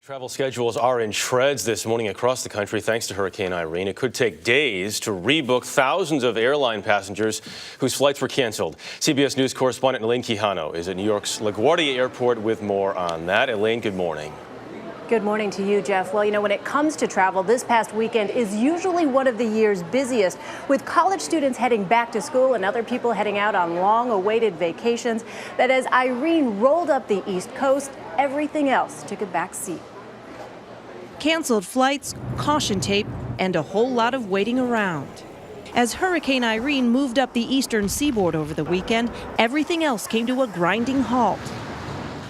Travel schedules are in shreds this morning across the country thanks to Hurricane Irene. It could take days to rebook thousands of airline passengers whose flights were canceled. CBS News correspondent Elaine Quijano is at New York's LaGuardia Airport with more on that. Elaine, good morning. Good morning to you, Jeff. Well, when it comes to travel, this past weekend is usually one of the year's busiest, with college students heading back to school and other people heading out on long-awaited vacations. But as Irene rolled up the East Coast, everything else took a back seat. Canceled flights, caution tape, and a whole lot of waiting around. As Hurricane Irene moved up the eastern seaboard over the weekend, everything else came to a grinding halt.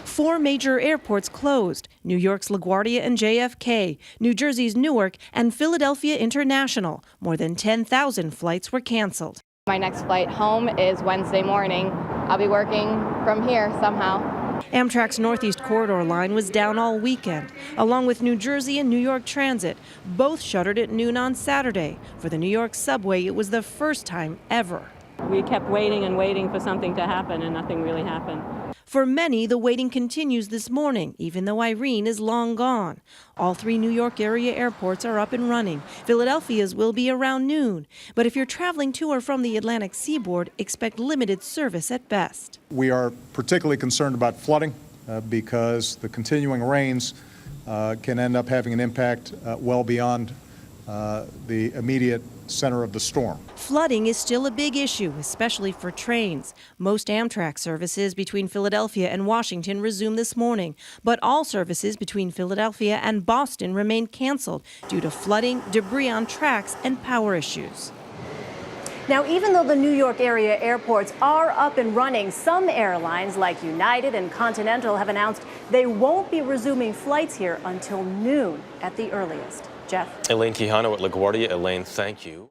4 major airports closed: New York's LaGuardia and JFK, New Jersey's Newark, and Philadelphia International. More than 10,000 flights were canceled. My next flight home is Wednesday morning. I'll be working from here somehow. Amtrak's Northeast Corridor line was down all weekend, along with New Jersey and New York Transit. Both shuttered at noon on Saturday. For the New York subway, it was the first time ever. We kept waiting and waiting for something to happen, and nothing really happened. For many, the waiting continues this morning, even though Irene is long gone. All 3 New York area airports are up and running. Philadelphia's will be around noon. But if you're traveling to or from the Atlantic seaboard, expect limited service at best. We are particularly concerned about flooding because the continuing rains can end up having an impact well beyond the immediate center of the storm. Flooding is still a big issue, especially for trains. Most Amtrak services between Philadelphia and Washington resumed this morning, but all services between Philadelphia and Boston remain canceled due to flooding, debris on tracks, and power issues. Now, even though the New York area airports are up and running, some airlines like United and Continental have announced they won't be resuming flights here until noon at the earliest. Jeff? Elaine Quijano at LaGuardia. Elaine, thank you.